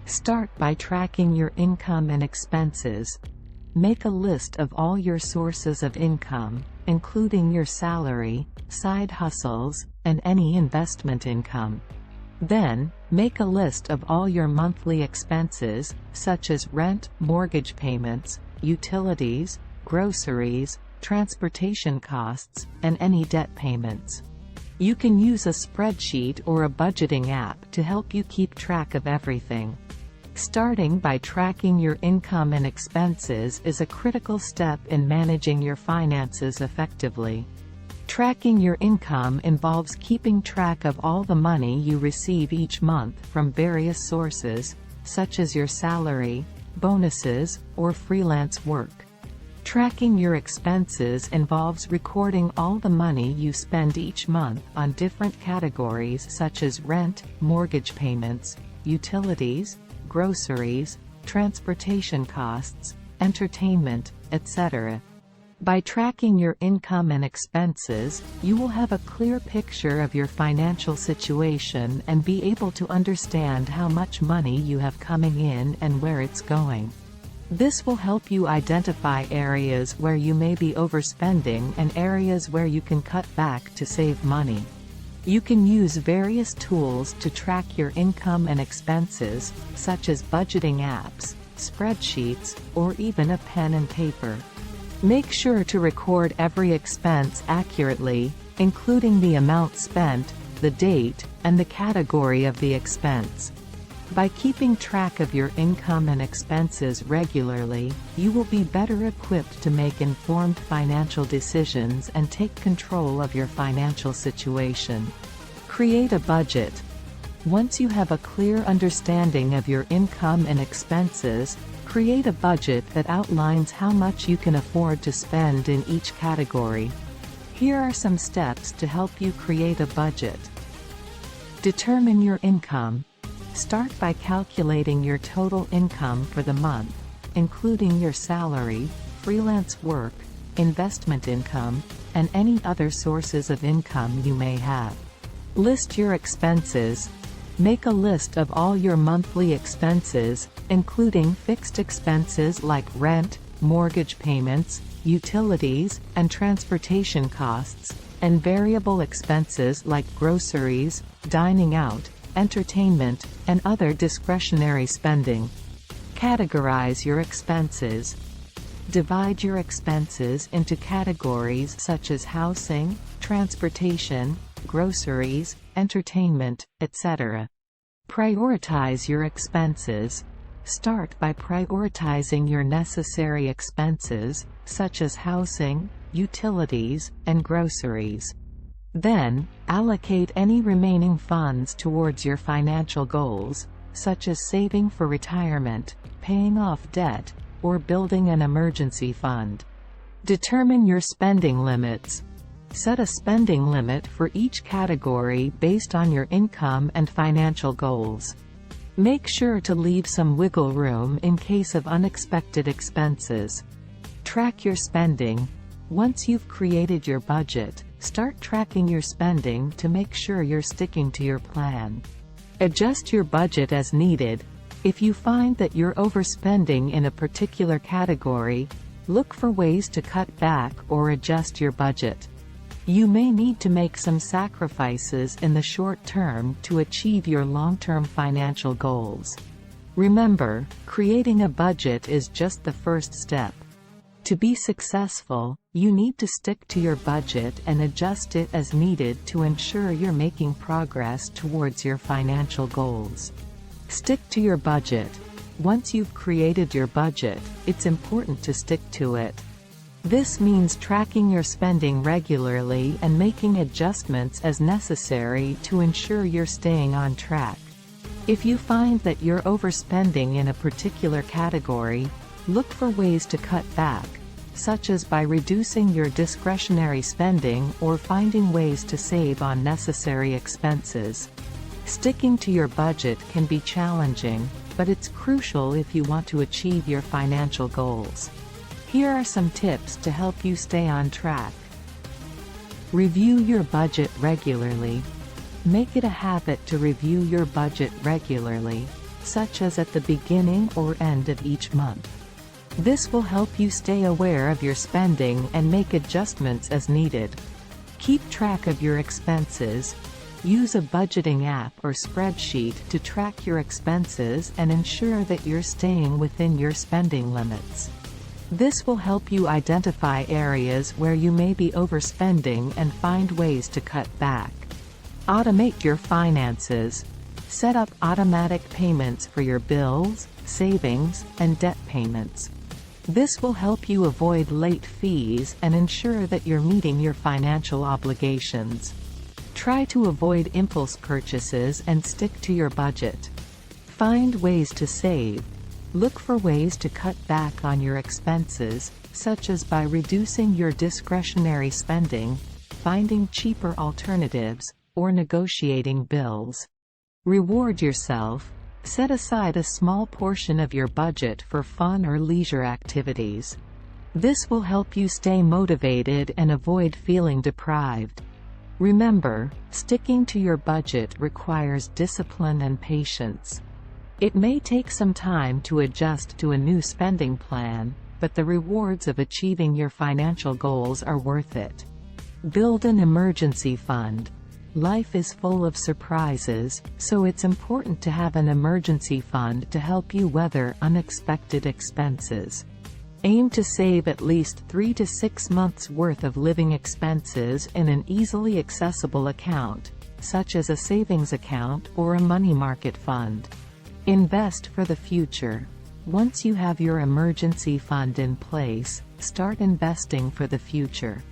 Start by tracking your income and expenses. Make a list of all your sources of income, including your salary, side hustles, and any investment income. Then, make a list of all your monthly expenses, such as rent, mortgage payments, utilities, groceries, transportation costs, and any debt payments. You can use a spreadsheet or a budgeting app to help you keep track of everything. Starting by tracking your income and expenses is a critical step in managing your finances effectively. Tracking your income involves keeping track of all the money you receive each month from various sources, such as your salary, bonuses, or freelance work. Tracking your expenses involves recording all the money you spend each month on different categories such as rent, mortgage payments, utilities, groceries, transportation costs, entertainment, etc. By tracking your income and expenses, you will have a clear picture of your financial situation and be able to understand how much money you have coming in and where it's going. This will help you identify areas where you may be overspending and areas where you can cut back to save money. You can use various tools to track your income and expenses, such as budgeting apps, spreadsheets, or even a pen and paper. Make sure to record every expense accurately, including the amount spent, the date, and the category of the expense. By keeping track of your income and expenses regularly, you will be better equipped to make informed financial decisions and take control of your financial situation. Create a budget. Once you have a clear understanding of your income and expenses, create a budget that outlines how much you can afford to spend in each category. Here are some steps to help you create a budget. Determine your income. Start by calculating your total income for the month, including your salary, freelance work, investment income, and any other sources of income you may have. List your expenses. Make a list of all your monthly expenses, including fixed expenses like rent, mortgage payments, utilities, and transportation costs, and variable expenses like groceries, dining out, entertainment, and other discretionary spending. Categorize your expenses. Divide your expenses into categories such as housing, transportation, groceries, entertainment, etc. Prioritize your expenses. Start by prioritizing your necessary expenses, such as housing, utilities, and groceries. Then, allocate any remaining funds towards your financial goals, such as saving for retirement, paying off debt, or building an emergency fund. Determine your spending limits. Set a spending limit for each category based on your income and financial goals. Make sure to leave some wiggle room in case of unexpected expenses. Track your spending. Once you've created your budget, start tracking your spending to make sure you're sticking to your plan. Adjust your budget as needed. If you find that you're overspending in a particular category, look for ways to cut back or adjust your budget. You may need to make some sacrifices in the short term to achieve your long-term financial goals. Remember, creating a budget is just the first step. To be successful, you need to stick to your budget and adjust it as needed to ensure you're making progress towards your financial goals. Stick to your budget. Once you've created your budget, it's important to stick to it. This means tracking your spending regularly and making adjustments as necessary to ensure you're staying on track. If you find that you're overspending in a particular category, look for ways to cut back, such as by reducing your discretionary spending or finding ways to save on necessary expenses. Sticking to your budget can be challenging, but it's crucial if you want to achieve your financial goals. Here are some tips to help you stay on track. Review your budget regularly. Make it a habit to review your budget regularly. such as at the beginning or end of each month. This will help you stay aware of your spending and make adjustments as needed. Keep track of your expenses. Use a budgeting app or spreadsheet to track your expenses and ensure that you're staying within your spending limits. This will help you identify areas where you may be overspending and find ways to cut back. Automate your finances. Set up automatic payments for your bills, savings, and debt payments. This will help you avoid late fees and ensure that you're meeting your financial obligations. Try to avoid impulse purchases and stick to your budget. Find ways to save. Look for ways to cut back on your expenses, such as by reducing your discretionary spending, finding cheaper alternatives, or negotiating bills. Reward yourself. Set aside a small portion of your budget for fun or leisure activities. This will help you stay motivated and avoid feeling deprived. Remember, sticking to your budget requires discipline and patience. It may take some time to adjust to a new spending plan, but the rewards of achieving your financial goals are worth it. Build an emergency fund. Life is full of surprises, so it's important to have an emergency fund to help you weather unexpected expenses. Aim to save at least 3 to 6 months' worth of living expenses in an easily accessible account, such as a savings account or a money market fund. Invest for the future. Once you have your emergency fund in place, start investing for the future.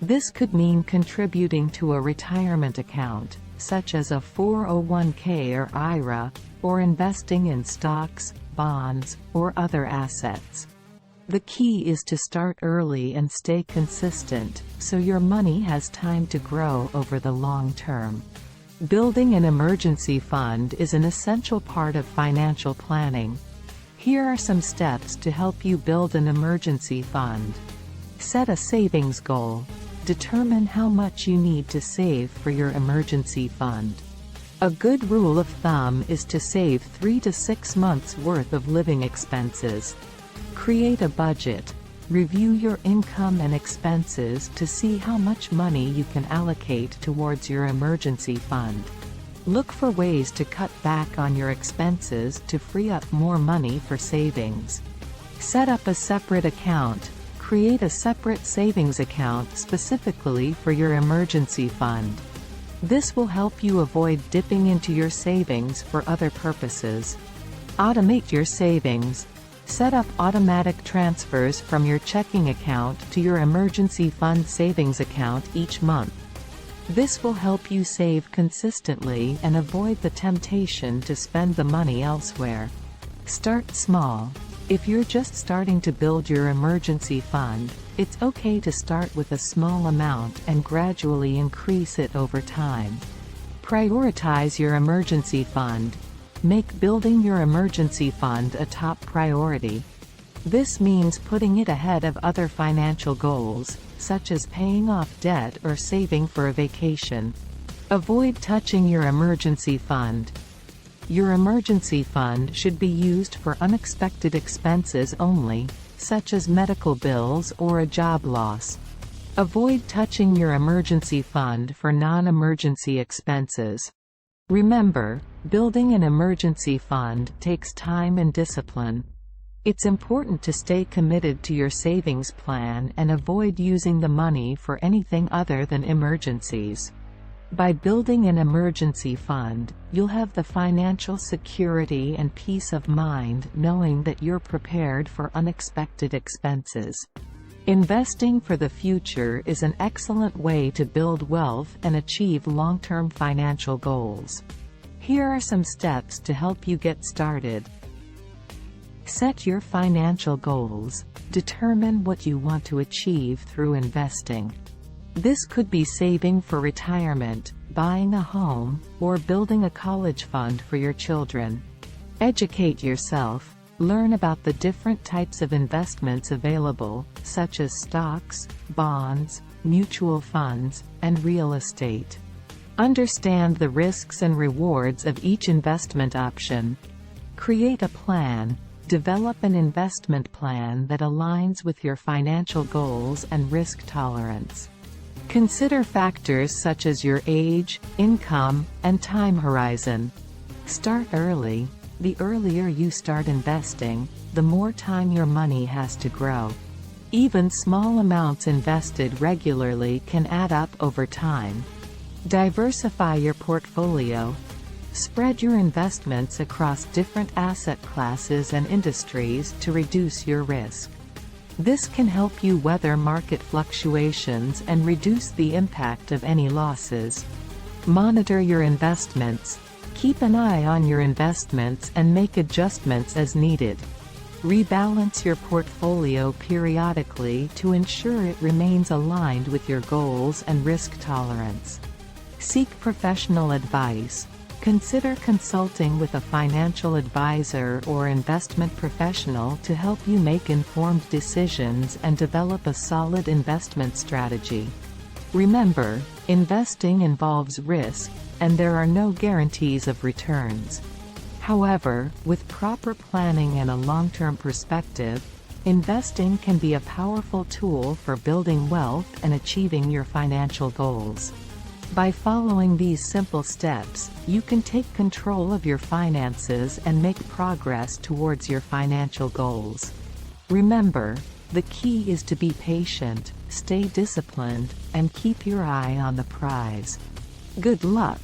This could mean contributing to a retirement account, such as a 401k or IRA, or investing in stocks, bonds, or other assets. The key is to start early and stay consistent, so your money has time to grow over the long term. Building an emergency fund is an essential part of financial planning. Here are some steps to help you build an emergency fund. Set a savings goal. Determine how much you need to save for your emergency fund. A good rule of thumb is to save 3 to 6 months' worth of living expenses. Create a budget. Review your income and expenses to see how much money you can allocate towards your emergency fund. Look for ways to cut back on your expenses to free up more money for savings. Set up a separate account. Create a separate savings account specifically for your emergency fund. This will help you avoid dipping into your savings for other purposes. Automate your savings. Set up automatic transfers from your checking account to your emergency fund savings account each month. This will help you save consistently and avoid the temptation to spend the money elsewhere. Start small. If you're just starting to build your emergency fund, it's okay to start with a small amount and gradually increase it over time. Prioritize your emergency fund. Make building your emergency fund a top priority. This means putting it ahead of other financial goals, such as paying off debt or saving for a vacation. Avoid touching your emergency fund. Your emergency fund should be used for unexpected expenses only, such as medical bills or a job loss. Avoid touching your emergency fund for non-emergency expenses. Remember, building an emergency fund takes time and discipline. It's important to stay committed to your savings plan and avoid using the money for anything other than emergencies. By building an emergency fund, you'll have the financial security and peace of mind knowing that you're prepared for unexpected expenses. Investing for the future is an excellent way to build wealth and achieve long-term financial goals. Here are some steps to help you get started. Set your financial goals. Determine what you want to achieve through investing. This could be saving for retirement, buying a home, or building a college fund for your children. Educate yourself. Learn about the different types of investments available, such as stocks, bonds, mutual funds, and real estate. Understand the risks and rewards of each investment option. Create a plan. Develop an investment plan that aligns with your financial goals and risk tolerance. Consider factors such as your age, income, and time horizon. Start early. The earlier you start investing, the more time your money has to grow. Even small amounts invested regularly can add up over time. Diversify your portfolio. Spread your investments across different asset classes and industries to reduce your risk. This can help you weather market fluctuations and reduce the impact of any losses. Monitor your investments. Keep an eye on your investments and make adjustments as needed. Rebalance your portfolio periodically to ensure it remains aligned with your goals and risk tolerance. Seek professional advice. Consider consulting with a financial advisor or investment professional to help you make informed decisions and develop a solid investment strategy. Remember, investing involves risk, and there are no guarantees of returns. However, with proper planning and a long-term perspective, investing can be a powerful tool for building wealth and achieving your financial goals. By following these simple steps, you can take control of your finances and make progress towards your financial goals. Remember, the key is to be patient, stay disciplined, and keep your eye on the prize. Good luck!